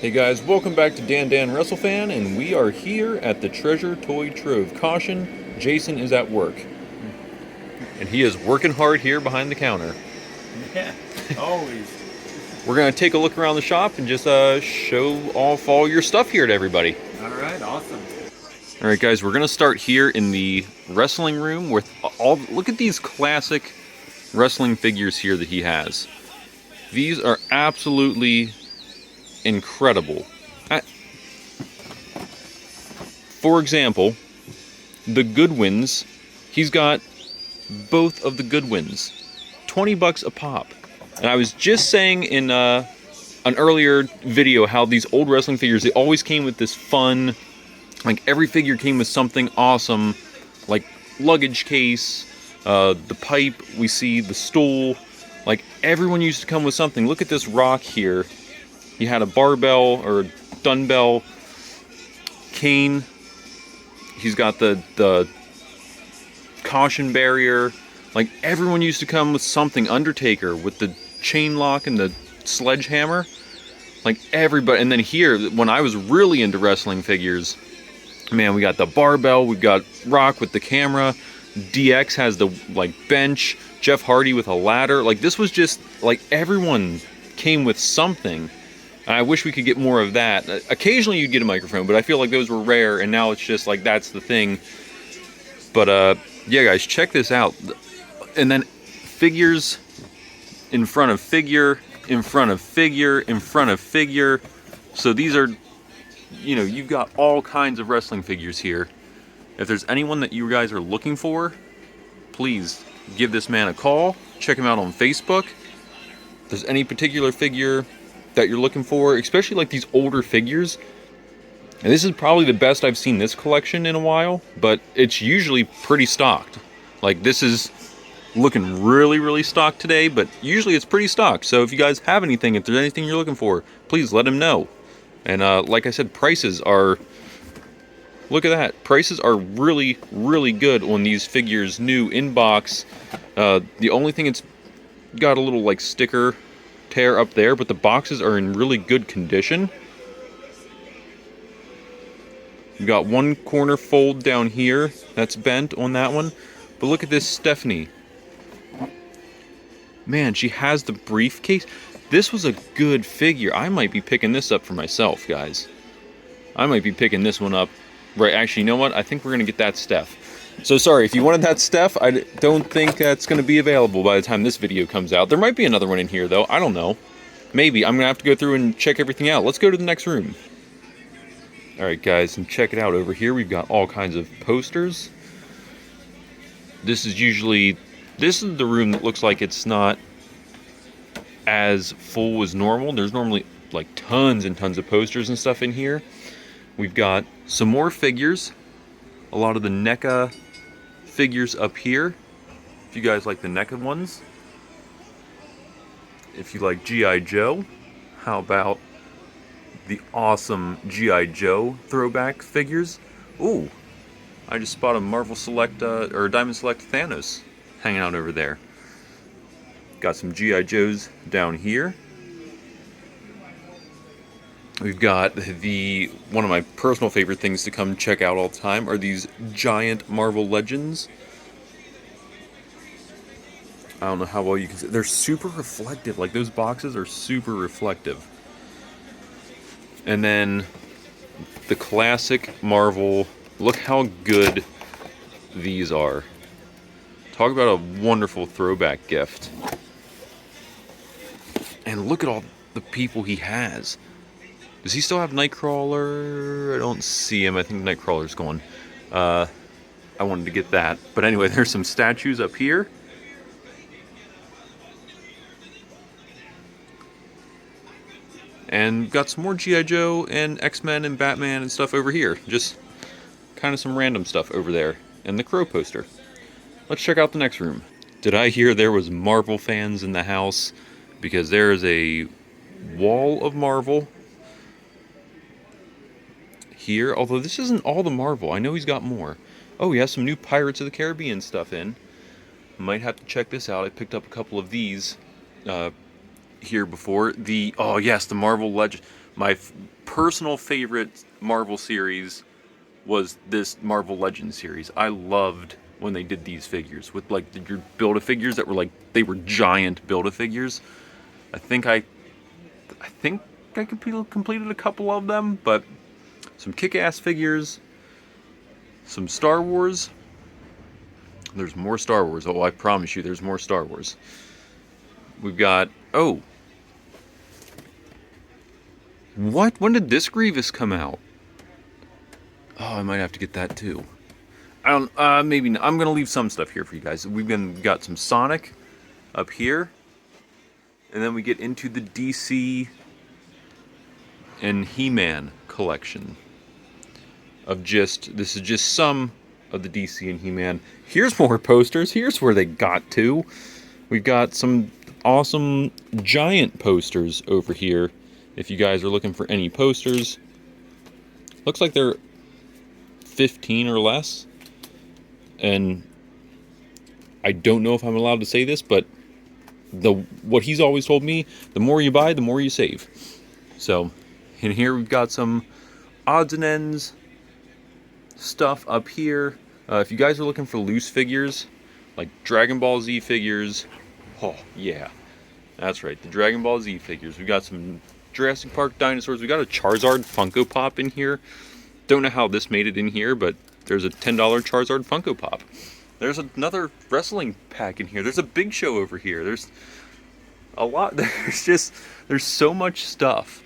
Hey guys, welcome back to Dan WrestleFan, and we are here at the Treasure Toy Trove. Caution, Jason is at work, and he is working hard here behind the counter. Yeah, always. We're going to take a look around the shop and just show off all your stuff here to everybody. All right, awesome. Alright guys, we're going to start here in the wrestling room with look at these classic wrestling figures here that he has. These are absolutely incredible. For example, the Goodwins, he's got both of the Goodwins, 20 bucks a pop. And I was just saying in an earlier video how these old wrestling figures, they always came with this fun, like every figure came with something awesome, like luggage case, the pipe, we see the stool, like everyone used to come with something. Look at this Rock here. He had a barbell or a dumbbell cane. He's got the caution barrier. Like everyone used to come with something. Undertaker with the chain lock and the sledgehammer. Like everybody. And then here, when I was really into wrestling figures, man, we got the barbell. We've got Rock with the camera. DX has the like bench. Jeff Hardy with a ladder. Like this was just like everyone came with something. I wish we could get more of that. Occasionally you'd get a microphone, but I feel like those were rare, and now it's just like that's the thing. But yeah guys, check this out. And then figures in front of figure, in front of figure, in front of figure. So these are, you know, you've got all kinds of wrestling figures here. If there's anyone that you guys are looking for, please give this man a call. Check him out on Facebook. If there's any particular figure that you're looking for, especially like these older figures, and this is probably the best I've seen this collection in a while, but it's usually pretty stocked. Like this is looking really stocked today, but usually it's pretty stocked. So if you guys have anything, if there's anything you're looking for, please let him know. And like I said, prices are, look at that, prices are really good on these figures, new in box. The only thing, it's got a little like sticker tear up there, but the boxes are in really good condition. We've got one corner fold down here that's bent on that one, but look at this Stephanie. Man, she has the briefcase. This was a good figure. I might be picking this up for myself, guys. I might be picking this one up. Right, actually, you know what? I think we're gonna get that Steph. So sorry, if you wanted that Steph, I don't think that's going to be available by the time this video comes out. There might be another one in here, though. I don't know. Maybe. I'm going to have to go through and check everything out. Let's go to the next room. Alright, guys, and check it out. Over here, we've got all kinds of posters. This is the room that looks like it's not as full as normal. There's normally, like, tons and tons of posters and stuff in here. We've got some more figures. A lot of the NECA figures up here, if you guys like the NECA ones. If you like G.I. Joe, how about the awesome G.I. Joe throwback figures? Ooh, I just spotted a Marvel Select, or Diamond Select Thanos hanging out over there. Got some G.I. Joes down here. We've got one of my personal favorite things to come check out all the time are these giant Marvel Legends. I don't know how well you can see. They're super reflective. Like those boxes are super reflective. And then the classic Marvel. Look how good these are. Talk about a wonderful throwback gift. And look at all the people he has. Does he still have Nightcrawler? I don't see him. I think Nightcrawler's gone. I wanted to get that. But anyway, there's some statues up here. And got some more G.I. Joe and X-Men and Batman and stuff over here. Just kind of some random stuff over there. And the Crow poster. Let's check out the next room. Did I hear there was Marvel fans in the house? Because there is a wall of Marvel here, although this isn't all the Marvel. I know he's got more. Oh, he has some new Pirates of the Caribbean stuff in. Might have to check this out. I picked up a couple of these here before. Oh yes, the Marvel Legend. My personal favorite Marvel series was this Marvel Legends series. I loved when they did these figures with like your Build-A-Figures that were like, they were giant Build-A-Figures. I think I completed a couple of them, but some kick-ass figures, some Star Wars. There's more Star Wars. Oh, I promise you, there's more Star Wars. We've got, oh, what? When did this Grievous come out? Oh, I might have to get that too. I don't. Maybe not. I'm gonna leave some stuff here for you guys. Got some Sonic up here, and then we get into the DC and He-Man collection of just. This is just some of the DC and He-Man. Here's more posters. Here's where they got to. We've got some awesome giant posters over here. If you guys are looking for any posters, looks like they're 15 or less. And I don't know if I'm allowed to say this, but what he's always told me, the more you buy, the more you save. So, in here we've got some odds and ends stuff up here. If you guys are looking for loose figures, like Dragon Ball Z figures, oh yeah, that's right, the Dragon Ball Z figures. We've got some Jurassic Park dinosaurs. We got a Charizard Funko Pop in here. Don't know how this made it in here, but there's a $10 Charizard Funko Pop. There's another wrestling pack in here. There's a Big Show over here. There's a lot. There's so much stuff.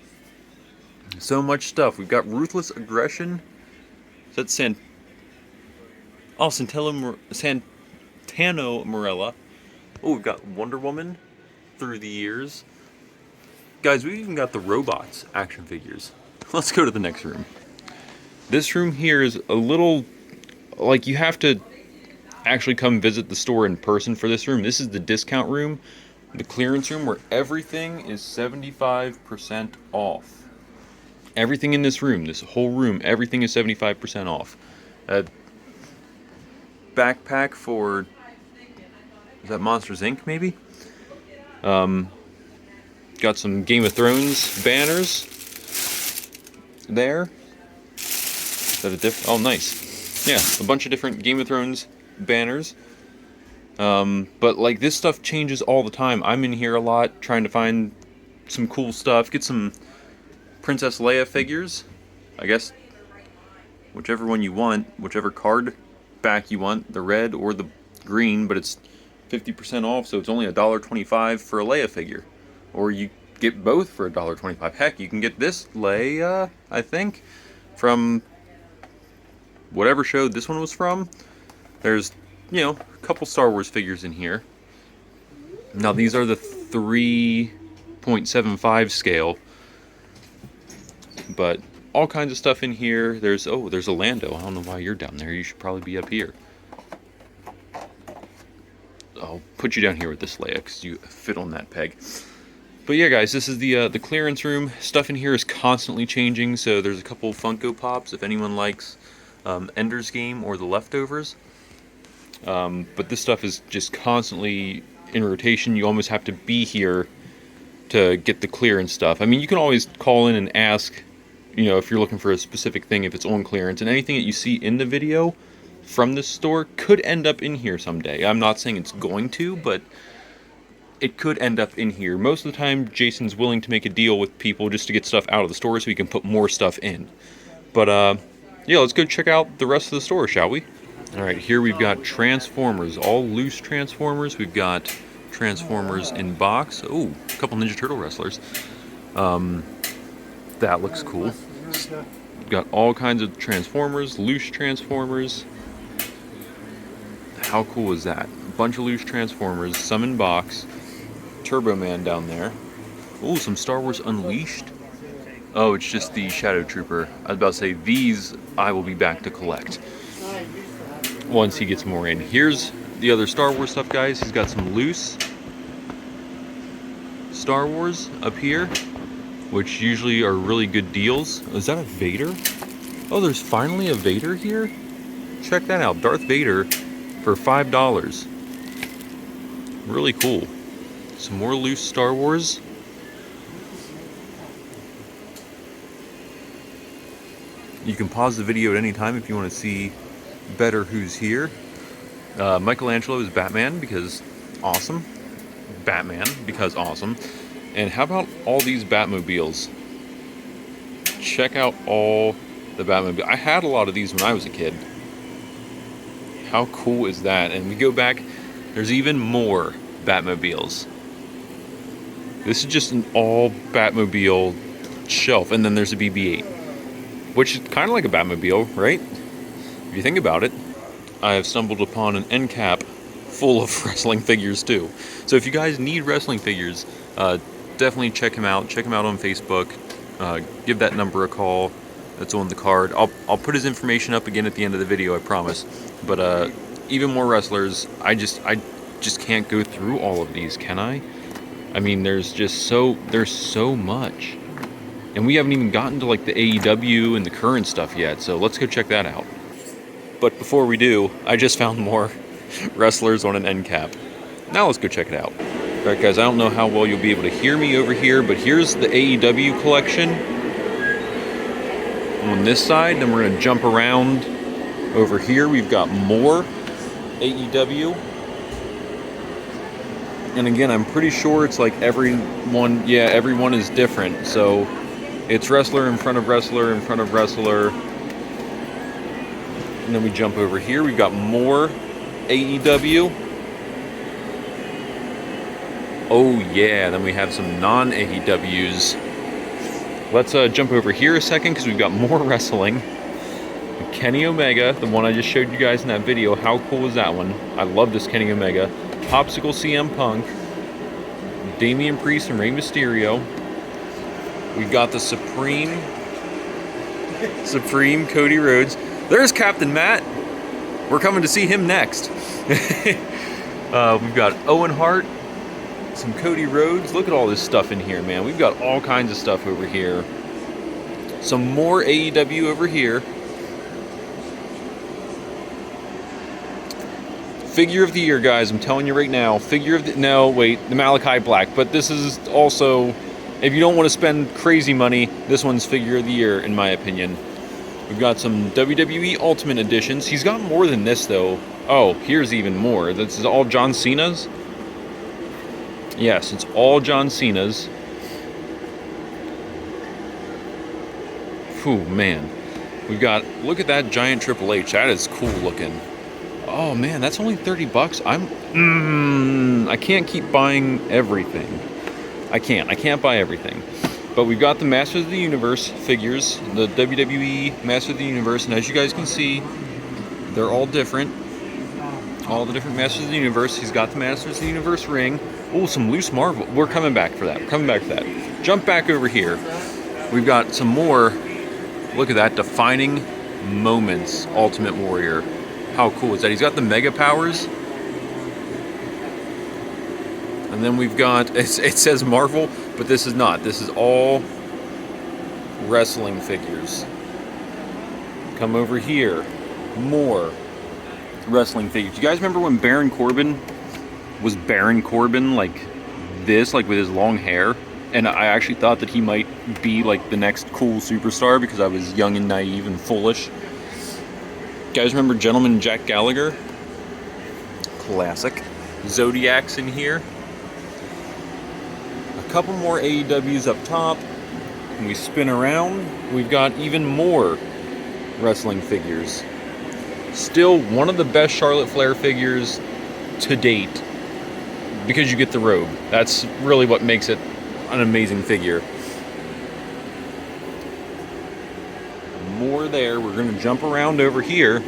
So much stuff. We've got Ruthless Aggression. Is that Santano Morella. Oh, we've got Wonder Woman through the years. Guys, we've even got the Robots action figures. Let's go to the next room. This room here is a little, like, you have to actually come visit the store in person for this room. This is the discount room, the clearance room, where everything is 75% off. Everything in this room, this whole room, everything is 75% off. Backpack for, is that Monsters Inc. maybe? Got some Game of Thrones banners there. Is that a different? Oh, nice. Yeah, a bunch of different Game of Thrones banners. But like, this stuff changes all the time. I'm in here a lot trying to find some cool stuff. Get some Princess Leia figures. I guess whichever one you want, whichever card back you want, the red or the green, but it's 50% off, so it's only $1.25 for a Leia figure. Or you get both for $1.25. Heck, you can get this Leia, I think, from whatever show this one was from. There's, you know, a couple Star Wars figures in here. Now these are the 3.75 scale, but all kinds of stuff in here. There's a Lando. I don't know why you're down there. You should probably be up here. I'll put you down here with this Leia because you fit on that peg. But yeah, guys, this is the clearance room. Stuff in here is constantly changing, so there's a couple Funko Pops if anyone likes Ender's Game or The Leftovers. But this stuff is just constantly in rotation. You almost have to be here to get the clearance stuff. I mean, you can always call in and ask, you know, if you're looking for a specific thing, if it's on clearance. And anything that you see in the video from this store could end up in here someday. I'm not saying it's going to, but it could end up in here. Most of the time, Jason's willing to make a deal with people just to get stuff out of the store so he can put more stuff in. But, yeah, let's go check out the rest of the store, shall we? Alright, here we've got Transformers, all loose Transformers. We've got Transformers in box. Oh, a couple Ninja Turtle wrestlers. That looks cool. We've got all kinds of Transformers, loose Transformers. How cool is that? A bunch of loose Transformers, some in box. Turbo Man down there. Oh, some Star Wars Unleashed. Oh, it's just the Shadow Trooper. I was about to say, these I will be back to collect once he gets more in. Here's the other Star Wars stuff, guys. He's got some loose Star Wars up here, which usually are really good deals. Is that a Vader? Oh, there's finally a Vader here? Check that out. Darth Vader for $5. Really cool. Some more loose Star Wars. You can pause the video at any time if you want to see better who's here. Michelangelo is Batman because awesome. Batman because awesome. And how about all these Batmobiles? Check out all the Batmobiles. I had a lot of these when I was a kid. How cool is that? And we go back, there's even more Batmobiles. This is just an all Batmobile shelf. And then there's a BB-8, which is kind of like a Batmobile, right? If you think about it. I have stumbled upon an end cap full of wrestling figures too. So if you guys need wrestling figures, definitely check him out. Check him out on Facebook. Give that number a call. That's on the card. I'll put his information up again at the end of the video, I promise. But even more wrestlers. I just can't go through all of these, can I? I mean, there's so much, and we haven't even gotten to like the AEW and the current stuff yet. So let's go check that out. But before we do, I just found more wrestlers on an end cap. Now let's go check it out. Alright guys, I don't know how well you'll be able to hear me over here, but here's the AEW collection on this side. Then we're going to jump around over here. We've got more AEW. And again, I'm pretty sure it's like everyone is different. So it's wrestler in front of wrestler in front of wrestler. And then we jump over here. We've got more AEW. Oh yeah, then we have some non-AEWs. Let's jump over here a second because we've got more wrestling. Kenny Omega, the one I just showed you guys in that video. How cool is that one? I love this Kenny Omega. Popsicle CM Punk. Damian Priest and Rey Mysterio. We've got the Supreme Cody Rhodes. There's Captain Matt. We're coming to see him next. We've got Owen Hart, some Cody Rhodes. Look at all this stuff in here, man. We've got all kinds of stuff over here. Some more AEW over here. Figure of the year, guys. I'm telling you right now. The Malachi Black. But this is also, if you don't want to spend crazy money, this one's figure of the year, in my opinion. We've got some WWE Ultimate Editions. He's got more than this, though. Oh, here's even more. This is all John Cena's? Yes, it's all John Cena's. Phew, man. We've got, look at that giant Triple H. That is cool looking. Oh, man, that's only 30 bucks. I can't keep buying everything. I can't buy everything. But we've got the Masters of the Universe figures, the WWE Masters of the Universe, and as you guys can see, they're all different. All the different Masters of the Universe. He's got the Masters of the Universe ring. Oh, some loose Marvel. We're coming back for that. Jump back over here. We've got some more. Look at that. Defining Moments Ultimate Warrior. How cool is that? He's got the Mega Powers. And then we've got, it says Marvel, but this is not. This is all wrestling figures. Come over here. More wrestling figures. You guys remember when Baron Corbin was Baron Corbin like this, like with his long hair? And I actually thought that he might be like the next cool superstar because I was young and naive and foolish. You guys remember Gentleman Jack Gallagher? Classic. Zodiac's in here. A couple more AEWs up top. And we spin around. We've got even more wrestling figures. Still one of the best Charlotte Flair figures to date. Because you get the robe. That's really what makes it an amazing figure. More there. We're going to jump around over here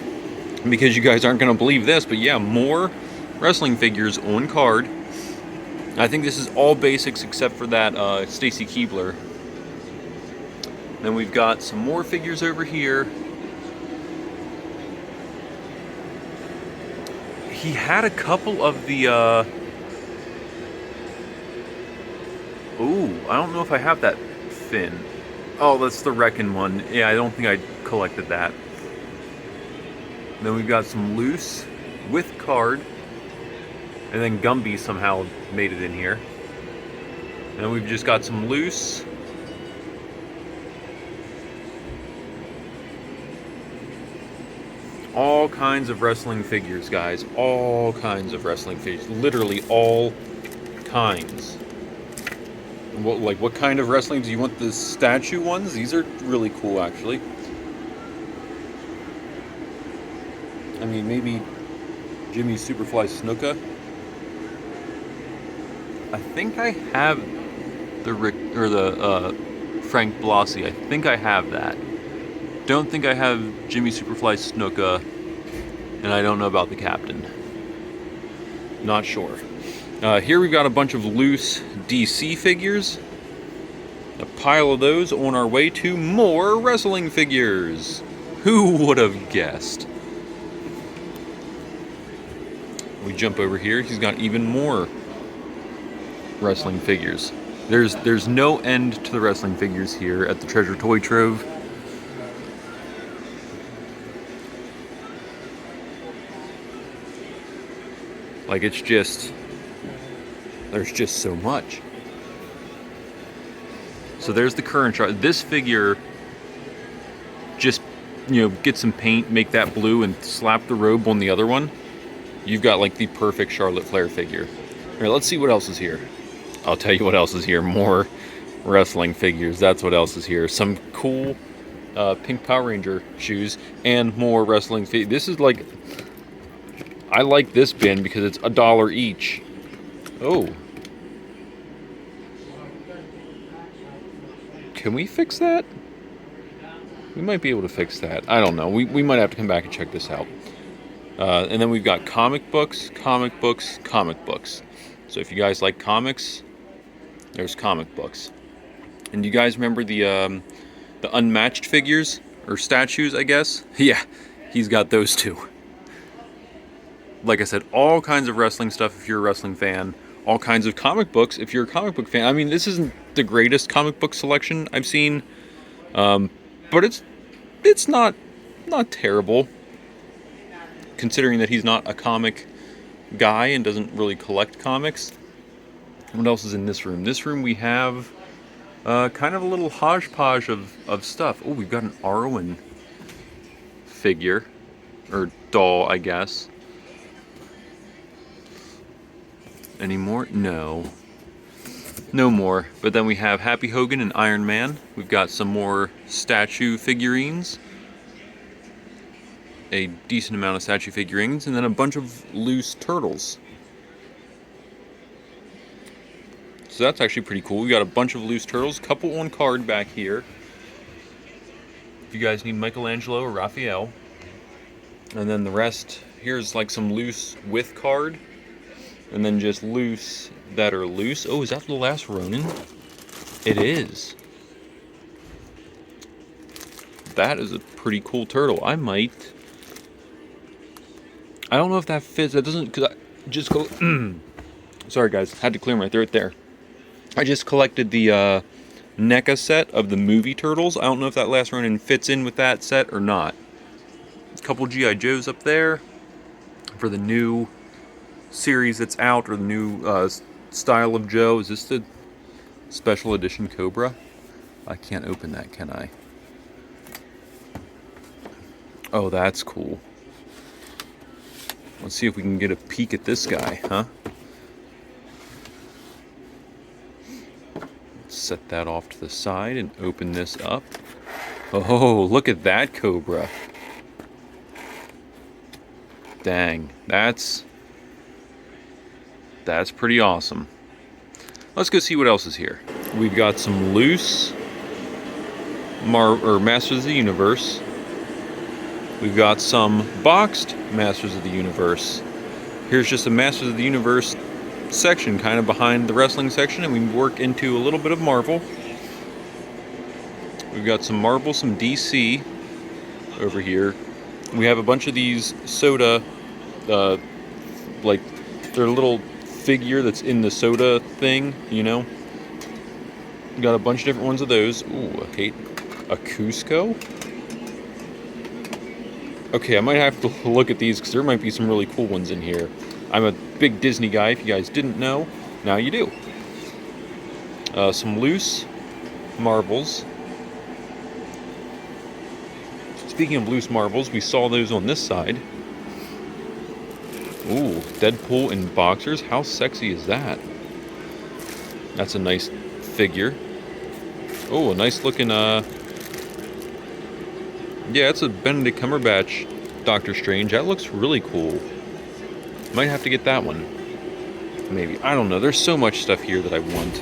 because you guys aren't going to believe this, but yeah, more wrestling figures on card. I think this is all basics except for that Stacy Keibler. Then we've got some more figures over here. He had a couple of the ooh, I don't know if I have that Finn. Oh, that's the Wreckin' one. Yeah, I don't think I collected that. Then we've got some loose with card. And then Gumby somehow made it in here. And we've just got some loose. All kinds of wrestling figures, guys. All kinds of wrestling figures. Literally all kinds. What kind of wrestling? Do you want the statue ones? These are really cool, actually. I mean, maybe Jimmy Superfly Snuka. I think I have the Frank Blassie. I think I have that. Don't think I have Jimmy Superfly Snuka, and I don't know about the Captain. Not sure. Here we've got a bunch of loose DC figures. A pile of those on our way to more wrestling figures. Who would have guessed? We jump over here. He's got even more wrestling figures. There's no end to the wrestling figures here at the Treasure Toy Trove. Like, it's just, there's just so much. So there's the current chart. This figure, just, get some paint, make that blue, and slap the robe on the other one. You've got like the perfect Charlotte Flair figure. All right, let's see what else is here. I'll tell you what else is here. More wrestling figures. That's what else is here. Some cool pink Power Ranger shoes and more wrestling figures. This is like, I like this bin because it's $1 each. Oh. Can we fix that? We might be able to fix that. I don't know. We might have to come back and check this out. And then we've got comic books, comic books, comic books. So if you guys like comics, there's comic books. And you guys remember the unmatched figures or statues, I guess? Yeah, he's got those too. Like I said, all kinds of wrestling stuff if you're a wrestling fan. All kinds of comic books if you're a comic book fan. I mean, this isn't the greatest comic book selection I've seen, but it's not terrible, considering that he's not a comic guy and doesn't really collect comics. What else is in this room? This room we have kind of a little hodgepodge of stuff. Oh, we've got an Arwen figure, or doll, I guess. Any more? No. No more. But then we have Happy Hogan and Iron Man. We've got some more statue figurines. A decent amount of statue figurines. And then a bunch of loose turtles. So that's actually pretty cool. We got a bunch of loose turtles. Couple on card back here. If you guys need Michelangelo or Raphael. And then the rest, here's like some loose with card. And then just loose that are loose. Oh, is that the last Ronin? It is. That is a pretty cool turtle. I don't know if that fits. That doesn't, because I just go. Sorry guys, had to clear my throat there. I just collected the NECA set of the movie Turtles. I don't know if that last Ronin fits in with that set or not. A couple G.I. Joes up there for the new series that's out, or the new style of Joe. Is this the special edition Cobra? I can't open that, can I? Oh, that's cool. Let's see if we can get a peek at this guy, huh? Let's set that off to the side and open this up. Oh, look at that Cobra. Dang, that's pretty awesome. Let's go see what else is here. We've got some loose Masters of the Universe. We've got some boxed Masters of the Universe. Here's just a Masters of the Universe section, kind of behind the wrestling section, and we work into a little bit of Marvel. We've got some Marvel, some DC over here. We have a bunch of these soda, like their little figure that's in the soda thing, you know. We got a bunch of different ones of those. Ooh, a Cusco. Okay, I might have to look at these because there might be some really cool ones in here. I'm a big Disney guy, if you guys didn't know. Now you do. Some loose Marvels. speaking of loose marbles, we saw those on this side. Ooh, Deadpool in boxers. How sexy is that? That's a nice figure. Oh, a nice looking, yeah, it's a Benedict Cumberbatch Doctor Strange. That looks really cool. Might have to get that one. Maybe. I don't know. There's so much stuff here that I want.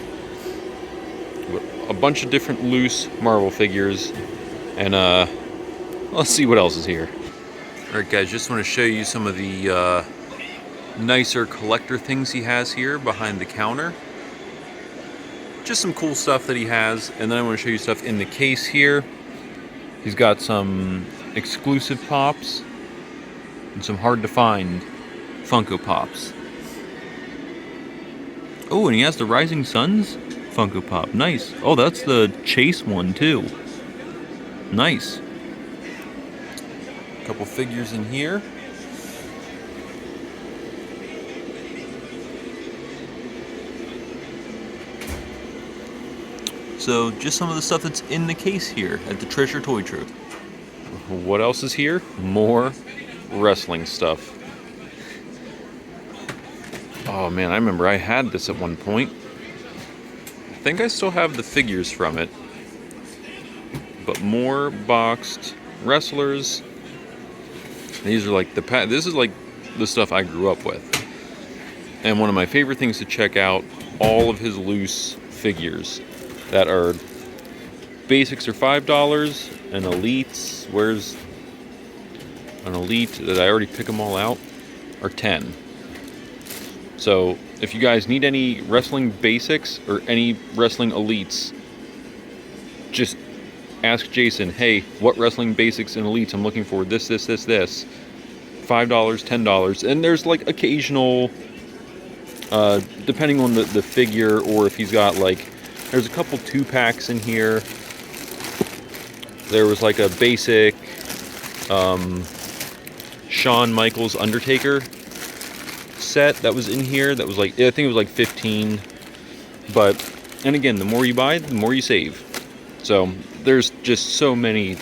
A bunch of different loose Marvel figures. And, let's see what else is here. Alright guys, just want to show you some of the, nicer collector things he has here behind the counter. Just some cool stuff that he has, and then I want to show you stuff in the case here. He's got some exclusive pops and some hard to find Funko Pops. Oh, and he has the Rising Suns Funko Pop. Nice. Oh, that's the Chase one too. Nice. A couple figures in here. So, just some of the stuff that's in the case here at the Treasure Toy Trove. What else is here? More wrestling stuff. Oh man, I remember I had this at one point. I think I still have the figures from it. But more boxed wrestlers. These are like this is like the stuff I grew up with. And one of my favorite things to check out, all of his loose figures. That are basics are $5 and elites. Where's an elite that I already pick them all out? Are 10. So if you guys need any wrestling basics or any wrestling elites, just ask Jason. Hey, what wrestling basics and elites I'm looking for? This. $5, $10, and there's like occasional, depending on the figure, or if he's got like. There's a couple 2-packs in here. There was like a basic Shawn Michaels Undertaker set that was in here. That was like, I think it was like 15. But, and again, the more you buy, the more you save. So there's just so many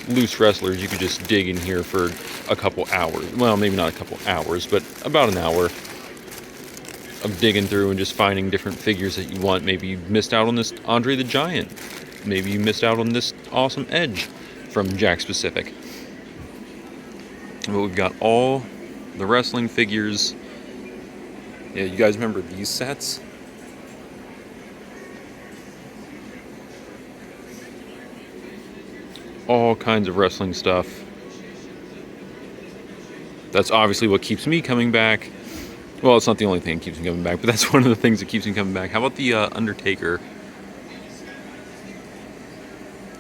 loose wrestlers you could just dig in here for a couple hours. Well, maybe not a couple hours, but about an hour. Of digging through and just finding different figures that you want. Maybe you missed out on this Andre the Giant. Maybe you missed out on this awesome Edge from Jakks Pacific. But we've got all the wrestling figures. Yeah, you guys remember these sets? All kinds of wrestling stuff. That's obviously what keeps me coming back. Well, it's not the only thing that keeps me coming back, but that's one of the things that keeps me coming back. How about the Undertaker?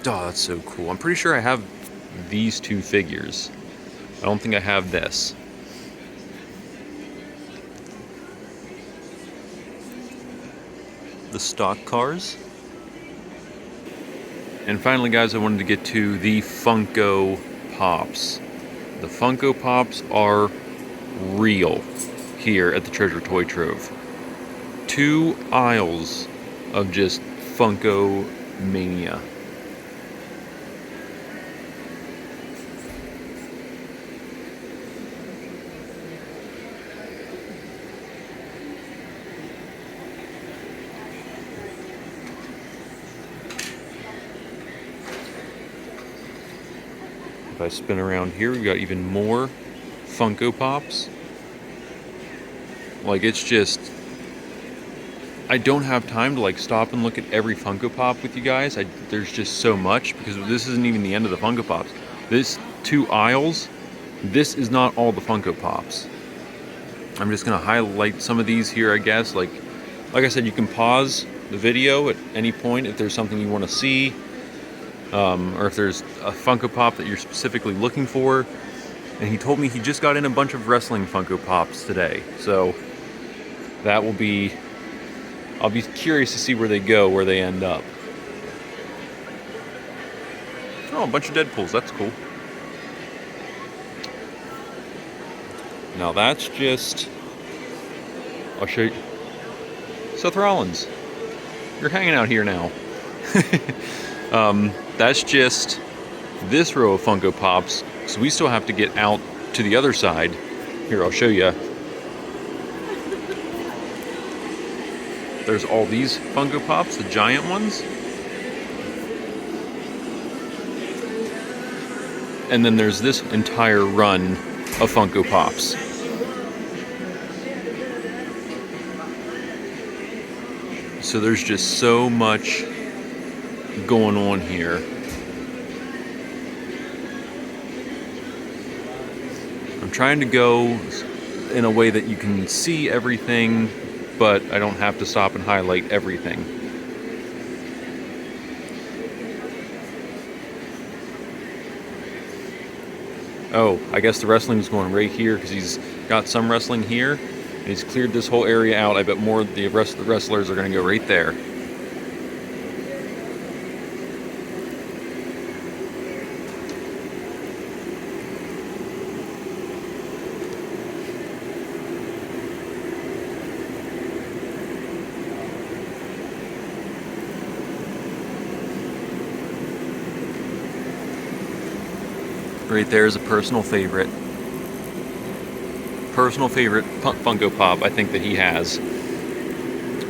Oh, that's so cool. I'm pretty sure I have these two figures. I don't think I have this. The stock cars. And finally, guys, I wanted to get to the Funko Pops. The Funko Pops are real here at the Treasure Toy Trove. 2 aisles of just Funko Mania. If I spin around here, we've got even more Funko Pops. Like, it's just, I don't have time to like stop and look at every Funko Pop with you guys. There's just so much, because this isn't even the end of the Funko Pops. This 2 aisles, this is not all the Funko Pops. I'm just gonna highlight some of these here, I guess. Like I said, you can pause the video at any point if there's something you want to see, or if there's a Funko Pop that you're specifically looking for. And he told me he just got in a bunch of wrestling Funko Pops today, so that will be, I'll be curious to see where they go, where they end up. Oh, a bunch of Deadpools, that's cool. Now that's just, I'll show you, Seth Rollins, you're hanging out here now. That's just this row of Funko Pops, so we still have to get out to the other side. Here, I'll show you. There's all these Funko Pops, the giant ones. And then there's this entire run of Funko Pops. So there's just so much going on here. I'm trying to go in a way that you can see everything, but I don't have to stop and highlight everything. Oh, I guess the wrestling's going right here because he's got some wrestling here, and he's cleared this whole area out. I bet more of the rest of the wrestlers are going to go right there. Right there is a personal favorite. Personal favorite Funko Pop I think that he has.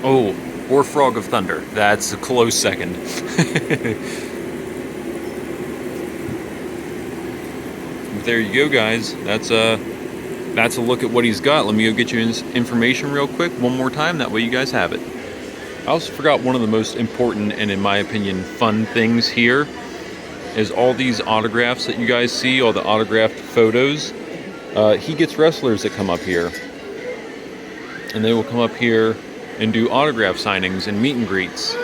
Oh, or Frog of Thunder. That's a close second. There you go, guys. That's a look at what he's got. Let me go get you his information real quick one more time. That way you guys have it. I also forgot one of the most important and, in my opinion, fun things here is all these autographs that you guys see, all the autographed photos. He gets wrestlers that come up here, and they will come up here and do autograph signings and meet and greets.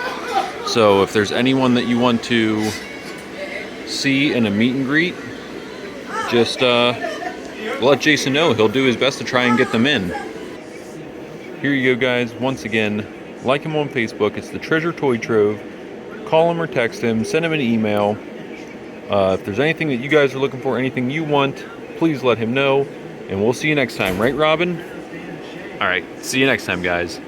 So if there's anyone that you want to see in a meet and greet, just let Jason know. He'll do his best to try and get them in. Here you go, guys. Once again, like him on Facebook. It's the Treasure Toy Trove. Call him or text him. Send him an email. If there's anything that you guys are looking for, anything you want, please let him know. And we'll see you next time. Right, Robin? All right. See you next time, guys.